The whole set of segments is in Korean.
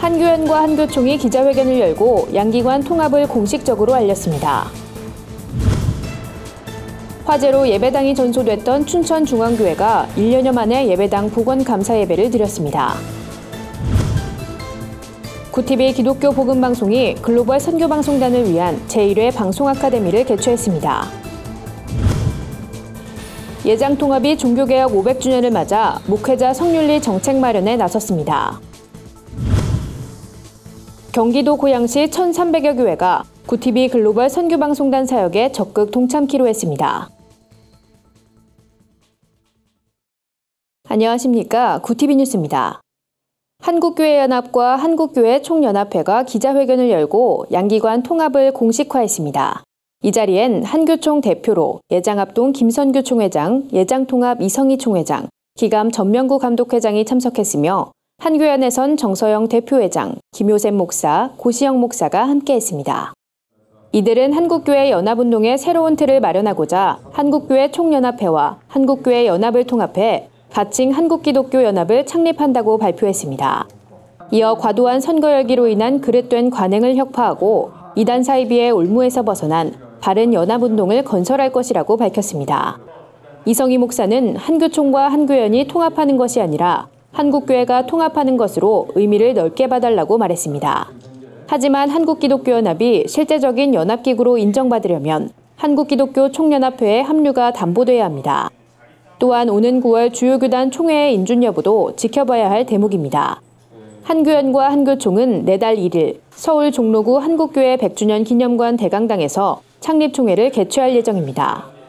한규현과 한교총이 기자회견을 열고 양기관 통합을 공식적으로 알렸습니다. 화재로 예배당이 전소됐던 춘천중앙교회가 1년여 만에 예배당 복원 감사 예배를 드렸습니다. 구TV 기독교 복음방송이 글로벌 선교방송단을 위한 제1회 방송아카데미를 개최했습니다. 예장통합이 종교개혁 500주년을 맞아 목회자 성윤리 정책 마련에 나섰습니다. 경기도 고양시 1,300여 교회가 구TV 글로벌 선교방송단 사역에 적극 동참키로 했습니다. 안녕하십니까. 구TV 뉴스입니다. 한국교회연합과 한국교회 총연합회가 기자회견을 열고 양기관 통합을 공식화했습니다. 이 자리엔 한교총 대표로 예장합동 김선규 총회장, 예장통합 이성희 총회장, 기감 전명구 감독회장이 참석했으며 한교연에선 정서영 대표회장, 김효샘 목사, 고시영 목사가 함께했습니다. 이들은 한국교회 연합운동의 새로운 틀을 마련하고자 한국교회 총연합회와 한국교회 연합을 통합해 가칭 한국기독교연합을 창립한다고 발표했습니다. 이어 과도한 선거 열기로 인한 그릇된 관행을 혁파하고 이단 사이비의 올무에서 벗어난 바른 연합운동을 건설할 것이라고 밝혔습니다. 이성희 목사는 한교총과 한교연이 통합하는 것이 아니라 한국교회가 통합하는 것으로 의미를 넓게 봐달라고 말했습니다. 하지만 한국기독교연합이 실제적인 연합기구로 인정받으려면 한국기독교 총연합회의 합류가 담보돼야 합니다. 또한 오는 9월 주요교단 총회의 인준 여부도 지켜봐야 할 대목입니다. 한교연과 한교총은 내달 1일 서울 종로구 한국교회 100주년 기념관 대강당에서 창립총회를 개최할 예정입니다.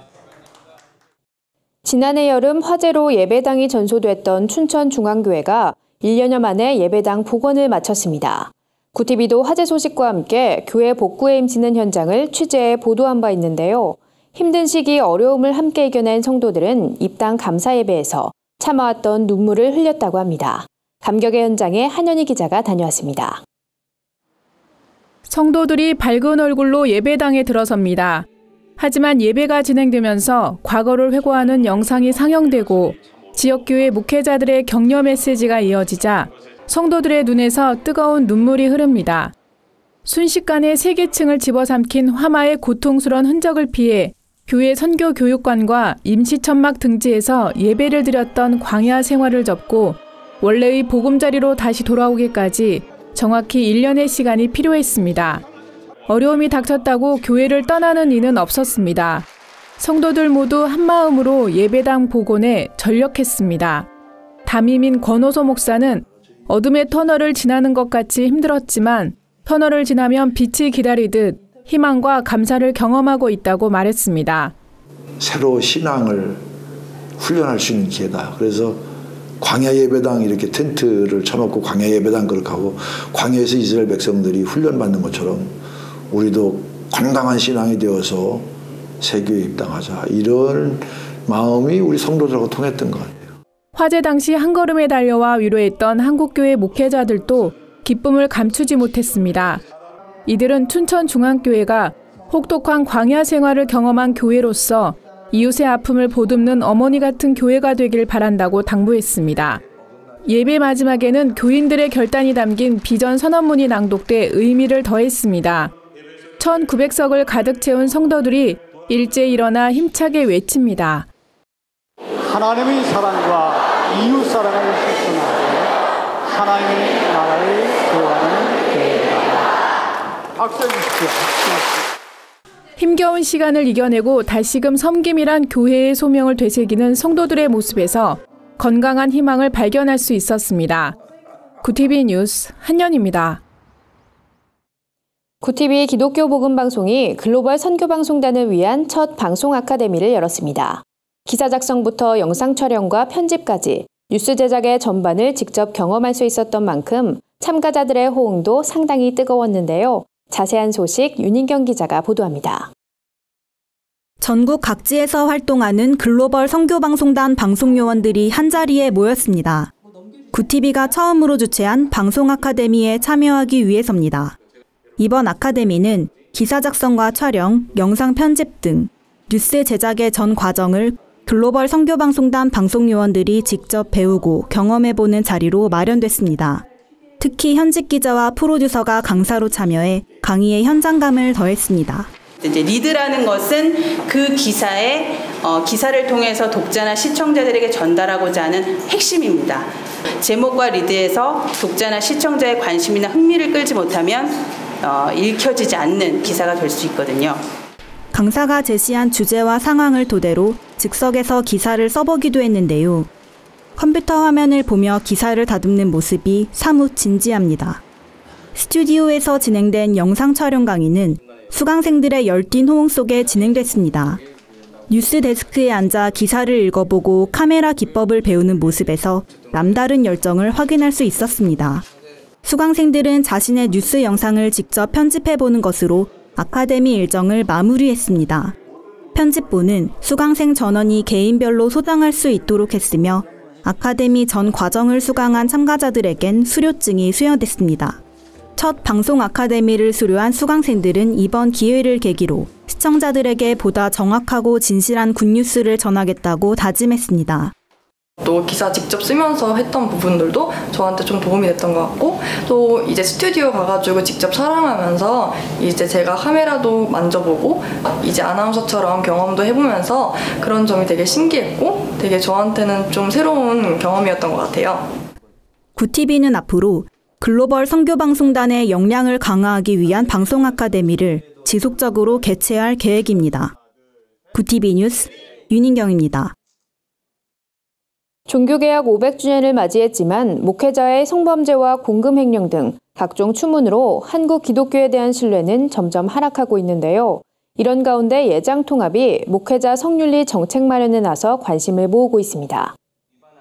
지난해 여름 화재로 예배당이 전소됐던 춘천중앙교회가 1년여 만에 예배당 복원을 마쳤습니다. 구TV도 화재 소식과 함께 교회 복구에 힘쓰는 현장을 취재해 보도한 바 있는데요. 힘든 시기 어려움을 함께 이겨낸 성도들은 입당 감사 예배에서 참아왔던 눈물을 흘렸다고 합니다. 감격의 현장에 한현희 기자가 다녀왔습니다. 성도들이 밝은 얼굴로 예배당에 들어섭니다. 하지만 예배가 진행되면서 과거를 회고하는 영상이 상영되고 지역교회 목회자들의 격려 메시지가 이어지자 성도들의 눈에서 뜨거운 눈물이 흐릅니다. 순식간에 세계층을 집어삼킨 화마의 고통스러운 흔적을 피해 교회 선교교육관과 임시천막 등지에서 예배를 드렸던 광야 생활을 접고 원래의 보금자리로 다시 돌아오기까지 정확히 1년의 시간이 필요했습니다. 어려움이 닥쳤다고 교회를 떠나는 이는 없었습니다. 성도들 모두 한마음으로 예배당 복원에 전력했습니다. 담임인 권호소 목사는 어둠의 터널을 지나는 것 같이 힘들었지만 터널을 지나면 빛이 기다리듯 희망과 감사를 경험하고 있다고 말했습니다. 새로 신앙을 훈련할 수 있는 기회다. 그래서 광야 예배당 이렇게 텐트를 쳐놓고 광야 예배당 그렇게 하고 광야에서 이스라엘 백성들이 훈련받는 것처럼 우리도 건강한 신앙이 되어서 세교에 입당하자. 이런 마음이 우리 성도들하고 통했던 것 같아요. 화재 당시 한 걸음에 달려와 위로했던 한국교회 목회자들도 기쁨을 감추지 못했습니다. 이들은 춘천중앙교회가 혹독한 광야 생활을 경험한 교회로서 이웃의 아픔을 보듬는 어머니 같은 교회가 되길 바란다고 당부했습니다. 예배 마지막에는 교인들의 결단이 담긴 비전 선언문이 낭독돼 의미를 더했습니다. 1900석을 가득 채운 성도들이 일제 일어나 힘차게 외칩니다. 하나님의 사랑과 이웃 사랑을 실천하고 하나님의 나라를 구하는 교회다. 박수 주십시오. 힘겨운 시간을 이겨내고 다시금 섬김이란 교회의 소명을 되새기는 성도들의 모습에서 건강한 희망을 발견할 수 있었습니다. 구TV 뉴스 한연입니다. 구TV 기독교 복음방송이 글로벌 선교방송단을 위한 첫 방송 아카데미를 열었습니다. 기사 작성부터 영상 촬영과 편집까지 뉴스 제작의 전반을 직접 경험할 수 있었던 만큼 참가자들의 호응도 상당히 뜨거웠는데요. 자세한 소식 윤인경 기자가 보도합니다. 전국 각지에서 활동하는 글로벌 선교방송단 방송요원들이 한자리에 모였습니다. 구TV가 처음으로 주최한 방송 아카데미에 참여하기 위해서입니다. 이번 아카데미는 기사 작성과 촬영, 영상 편집 등 뉴스 제작의 전 과정을 글로벌 선교방송단 방송요원들이 직접 배우고 경험해보는 자리로 마련됐습니다. 특히 현직 기자와 프로듀서가 강사로 참여해 강의의 현장감을 더했습니다. 이제 리드라는 것은 그 기사를 통해서 독자나 시청자들에게 전달하고자 하는 핵심입니다. 제목과 리드에서 독자나 시청자의 관심이나 흥미를 끌지 못하면 읽혀지지 않는 기사가 될 수 있거든요. 강사가 제시한 주제와 상황을 토대로 즉석에서 기사를 써보기도 했는데요. 컴퓨터 화면을 보며 기사를 다듬는 모습이 사뭇 진지합니다. 스튜디오에서 진행된 영상 촬영 강의는 수강생들의 열띤 호응 속에 진행됐습니다. 뉴스 데스크에 앉아 기사를 읽어보고 카메라 기법을 배우는 모습에서 남다른 열정을 확인할 수 있었습니다. 수강생들은 자신의 뉴스 영상을 직접 편집해보는 것으로 아카데미 일정을 마무리했습니다. 편집부는 수강생 전원이 개인별로 소장할 수 있도록 했으며 아카데미 전 과정을 수강한 참가자들에겐 수료증이 수여됐습니다. 첫 방송 아카데미를 수료한 수강생들은 이번 기회를 계기로 시청자들에게 보다 정확하고 진실한 굿뉴스를 전하겠다고 다짐했습니다. 또 기사 직접 쓰면서 했던 부분들도 저한테 좀 도움이 됐던 것 같고, 또 이제 스튜디오 가가지고 직접 촬영하면서 이제 제가 카메라도 만져보고 이제 아나운서처럼 경험도 해보면서 그런 점이 되게 신기했고 되게 저한테는 좀 새로운 경험이었던 것 같아요. 굿TV는 앞으로 글로벌 선교방송단의 역량을 강화하기 위한 방송 아카데미를 지속적으로 개최할 계획입니다. 굿TV 뉴스 윤인경입니다. 종교개혁 500주년을 맞이했지만 목회자의 성범죄와 공금횡령 등 각종 추문으로 한국 기독교에 대한 신뢰는 점점 하락하고 있는데요. 이런 가운데 예장통합이 목회자 성윤리 정책 마련에 나서 관심을 모으고 있습니다.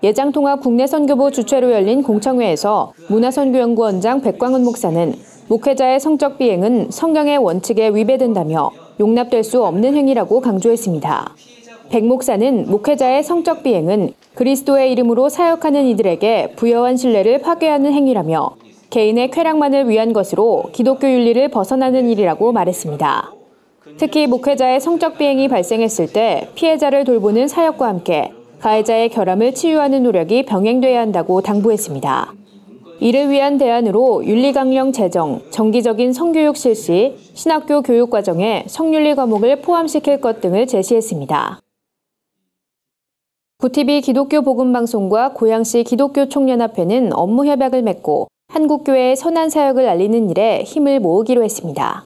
예장통합 국내선교부 주최로 열린 공청회에서 문화선교연구원장 백광훈 목사는 목회자의 성적 비행은 성경의 원칙에 위배된다며 용납될 수 없는 행위라고 강조했습니다. 백 목사는 목회자의 성적 비행은 그리스도의 이름으로 사역하는 이들에게 부여한 신뢰를 파괴하는 행위라며 개인의 쾌락만을 위한 것으로 기독교 윤리를 벗어나는 일이라고 말했습니다. 특히 목회자의 성적 비행이 발생했을 때 피해자를 돌보는 사역과 함께 가해자의 결함을 치유하는 노력이 병행돼야 한다고 당부했습니다. 이를 위한 대안으로 윤리강령 제정, 정기적인 성교육 실시, 신학교 교육 과정에 성윤리 과목을 포함시킬 것 등을 제시했습니다. 굿TV 기독교 복음방송과 고양시 기독교 총연합회는 업무 협약을 맺고 한국교회의 선한 사역을 알리는 일에 힘을 모으기로 했습니다.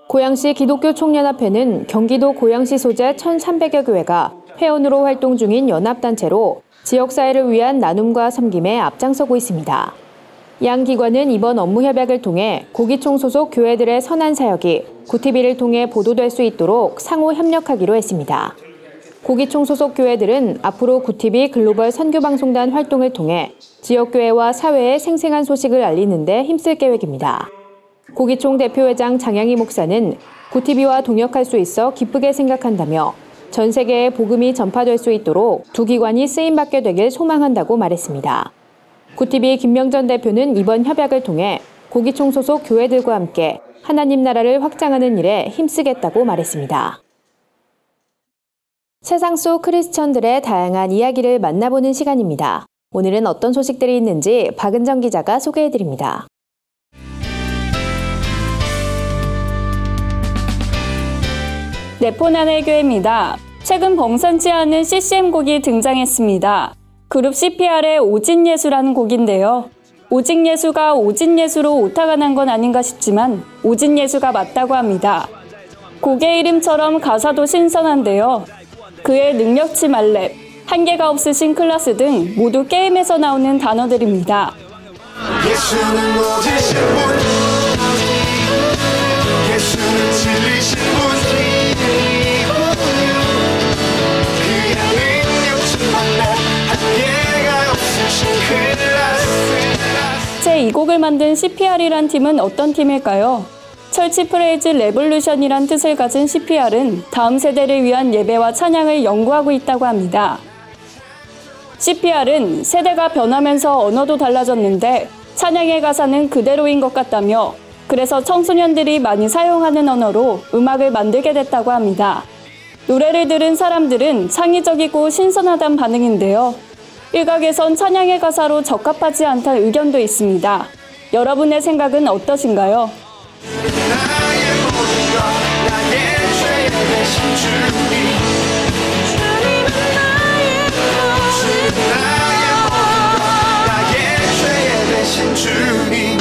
고양시 기독교 총연합회는 경기도 고양시 소재 1,300여 교회가 회원으로 활동 중인 연합단체로 지역사회를 위한 나눔과 섬김에 앞장서고 있습니다. 양 기관은 이번 업무 협약을 통해 고기총 소속 교회들의 선한 사역이 굿TV를 통해 보도될 수 있도록 상호 협력하기로 했습니다. 고기총 소속 교회들은 앞으로 굿TV 글로벌 선교방송단 활동을 통해 지역교회와 사회의 생생한 소식을 알리는 데 힘쓸 계획입니다. 고기총 대표회장 장양희 목사는 굿TV와 동역할 수 있어 기쁘게 생각한다며 전 세계에 복음이 전파될 수 있도록 두 기관이 쓰임받게 되길 소망한다고 말했습니다. 굿TV 김명전 대표는 이번 협약을 통해 고기총 소속 교회들과 함께 하나님 나라를 확장하는 일에 힘쓰겠다고 말했습니다. 세상 속 크리스천들의 다양한 이야기를 만나보는 시간입니다. 오늘은 어떤 소식들이 있는지 박은정 기자가 소개해드립니다. 네포난의 교회입니다. 최근 범상치 않은 CCM 곡이 등장했습니다. 그룹 CPR의 오진예수라는 곡인데요. 오직예수가 오진예수로 오타가 난 건 아닌가 싶지만 오진예수가 맞다고 합니다. 곡의 이름처럼 가사도 신선한데요. 그의 능력치 말렙, 한계가 없으신 클라스 등 모두 게임에서 나오는 단어들입니다. 예수는 오지신 분, 예수는 진리신 분, 그의 능력치 말렙, 한계가 없으신 클라스. 제 이 곡을 만든 CPR이란 팀은 어떤 팀일까요? 철치 프레이즈 레볼루션이란 뜻을 가진 CPR은 다음 세대를 위한 예배와 찬양을 연구하고 있다고 합니다. CPR은 세대가 변하면서 언어도 달라졌는데 찬양의 가사는 그대로인 것 같다며 그래서 청소년들이 많이 사용하는 언어로 음악을 만들게 됐다고 합니다. 노래를 들은 사람들은 창의적이고 신선하다는 반응인데요. 일각에선 찬양의 가사로 적합하지 않다는 의견도 있습니다. 여러분의 생각은 어떠신가요? 나의 모든 것 나의 죄의 대신 주님 주님은 나의 모든 것 나의 죄의 대신 주님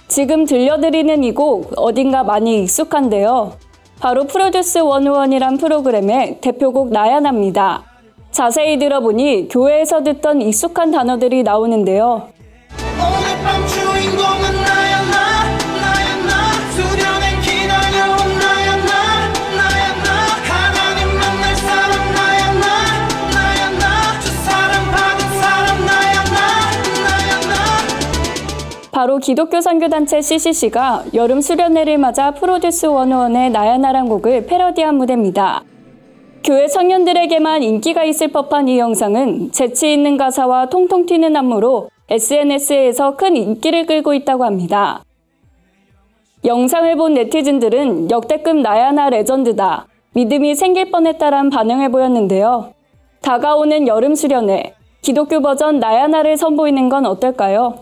지금 들려드리는 이 곡 어딘가 많이 익숙한데요. 바로 프로듀스 101이란 프로그램의 대표곡 나야나입니다. 자세히 들어보니 교회에서 듣던 익숙한 단어들이 나오는데요. 오늘 밤 주인공은 나야 나 수련의 기다려온 나야 나 하나님 만날 사람 나야 나 주 사랑 받은 사람 나야 나 바로 기독교 선교단체 CCC가 여름 수련회를 맞아 프로듀스 101의 나야나란 곡을 패러디한 무대입니다. 교회 청년들에게만 인기가 있을 법한 이 영상은 재치 있는 가사와 통통 튀는 안무로 SNS에서 큰 인기를 끌고 있다고 합니다. 영상을 본 네티즌들은 역대급 나야나 레전드다, 믿음이 생길 뻔했다란 반응을 보였는데요. 다가오는 여름 수련회, 기독교 버전 나야나를 선보이는 건 어떨까요?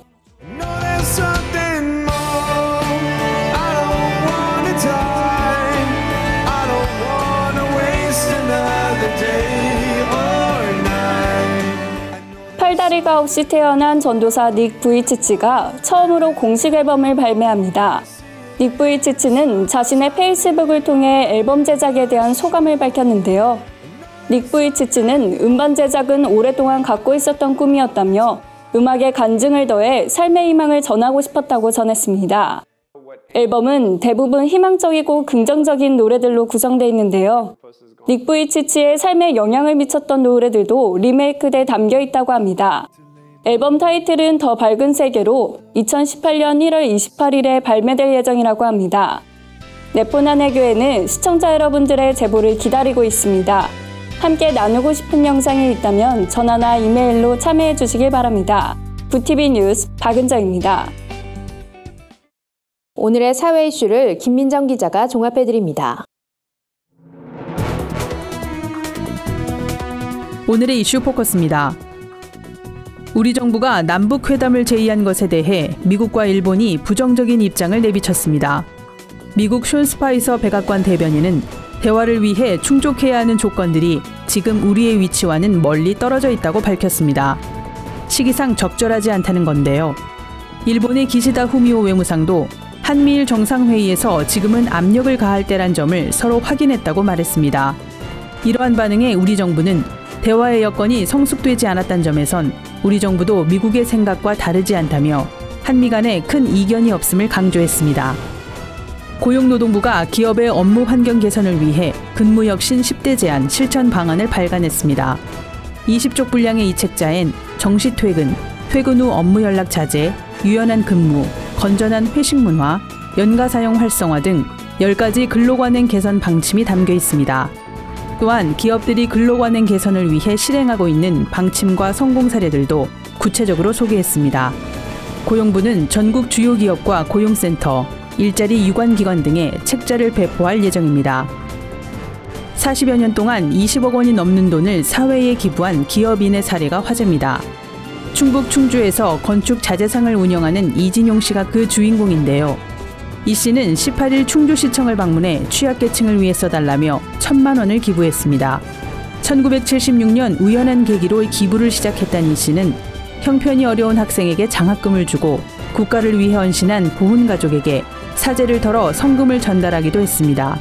팔다리가 없이 태어난 전도사 닉 부이치치가 처음으로 공식 앨범을 발매합니다. 닉 부이치치는 자신의 페이스북을 통해 앨범 제작에 대한 소감을 밝혔는데요. 닉 부이치치는 음반 제작은 오랫동안 갖고 있었던 꿈이었다며 음악에 간증을 더해 삶의 희망을 전하고 싶었다고 전했습니다. 앨범은 대부분 희망적이고 긍정적인 노래들로 구성되어 있는데요. 닉 부이치치의 삶에 영향을 미쳤던 노래들도 리메이크돼 담겨 있다고 합니다. 앨범 타이틀은 더 밝은 세계로 2018년 1월 28일에 발매될 예정이라고 합니다. 네포난의 교회는 시청자 여러분들의 제보를 기다리고 있습니다. 함께 나누고 싶은 영상이 있다면 전화나 이메일로 참여해 주시길 바랍니다. 부티비 뉴스 박은정입니다. 오늘의 사회 이슈를 김민정 기자가 종합해드립니다. 오늘의 이슈 포커스입니다. 우리 정부가 남북회담을 제의한 것에 대해 미국과 일본이 부정적인 입장을 내비쳤습니다. 미국 숀 스파이서 백악관 대변인은 대화를 위해 충족해야 하는 조건들이 지금 우리의 위치와는 멀리 떨어져 있다고 밝혔습니다. 시기상 적절하지 않다는 건데요. 일본의 기시다 후미오 외무상도 한미일 정상회의에서 지금은 압력을 가할 때란 점을 서로 확인했다고 말했습니다. 이러한 반응에 우리 정부는 대화의 여건이 성숙되지 않았다는 점에선 우리 정부도 미국의 생각과 다르지 않다며 한미 간에 큰 이견이 없음을 강조했습니다. 고용노동부가 기업의 업무 환경 개선을 위해 근무혁신 10대 제안 실천 방안을 발간했습니다. 20쪽 분량의 이 책자엔 정시 퇴근, 퇴근 후 업무 연락 자제, 유연한 근무, 건전한 회식 문화, 연가 사용 활성화 등 10가지 근로관행 개선 방침이 담겨 있습니다. 또한 기업들이 근로관행 개선을 위해 실행하고 있는 방침과 성공 사례들도 구체적으로 소개했습니다. 고용부는 전국 주요 기업과 고용센터, 일자리 유관기관 등에 책자를 배포할 예정입니다. 40여 년 동안 20억 원이 넘는 돈을 사회에 기부한 기업인의 사례가 화제입니다. 충북 충주에서 건축 자재상을 운영하는 이진용 씨가 그 주인공인데요. 이 씨는 18일 충주시청을 방문해 취약계층을 위해 써달라며 1,000만 원을 기부했습니다. 1976년 우연한 계기로 기부를 시작했던 이 씨는 형편이 어려운 학생에게 장학금을 주고 국가를 위해 헌신한 고훈 가족에게 사재를 털어 성금을 전달하기도 했습니다.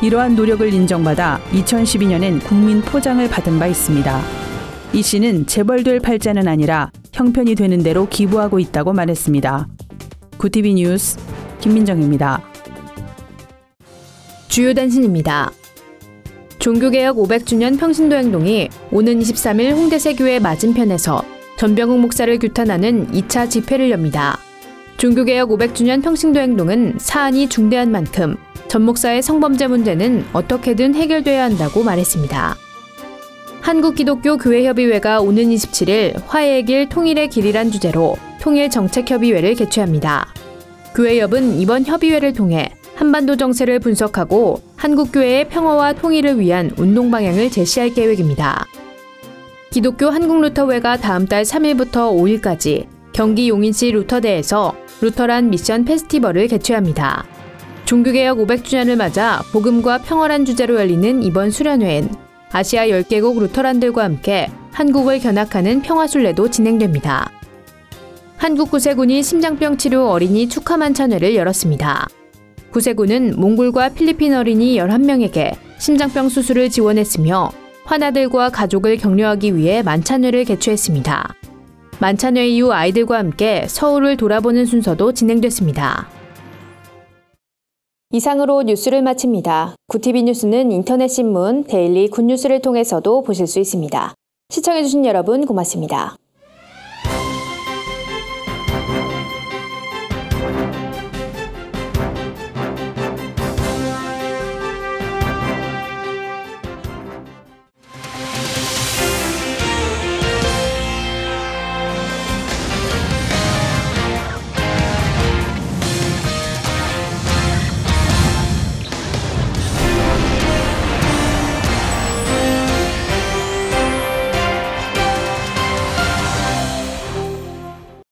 이러한 노력을 인정받아 2012년엔 국민 포장을 받은 바 있습니다. 이 씨는 재벌될 팔자는 아니라 형편이 되는 대로 기부하고 있다고 말했습니다. 구티비 뉴스 김민정입니다. 주요 단신입니다. 종교개혁 500주년 평신도 행동이 오는 23일 홍대세교회 맞은편에서 전병욱 목사를 규탄하는 2차 집회를 엽니다. 종교개혁 500주년 평신도 행동은 사안이 중대한 만큼 전 목사의 성범죄 문제는 어떻게든 해결돼야 한다고 말했습니다. 한국기독교교회협의회가 오는 27일 화해의 길 통일의 길이란 주제로 통일정책협의회를 개최합니다. 교회협은 이번 협의회를 통해 한반도 정세를 분석하고 한국교회의 평화와 통일을 위한 운동 방향을 제시할 계획입니다. 기독교 한국루터회가 다음 달 3일부터 5일까지 경기 용인시 루터대에서 루터란 미션 페스티벌을 개최합니다. 종교개혁 500주년을 맞아 복음과 평화란 주제로 열리는 이번 수련회엔 아시아 10개국 루터란들과 함께 한국을 견학하는 평화순례도 진행됩니다. 한국구세군이 심장병 치료 어린이 축하 만찬회를 열었습니다. 구세군은 몽골과 필리핀 어린이 11명에게 심장병 수술을 지원했으며 환아들과 가족을 격려하기 위해 만찬회를 개최했습니다. 만찬회 이후 아이들과 함께 서울을 돌아보는 순서도 진행됐습니다. 이상으로 뉴스를 마칩니다. 구TV 뉴스는 인터넷 신문 데일리 굿뉴스를 통해서도 보실 수 있습니다. 시청해주신 여러분 고맙습니다.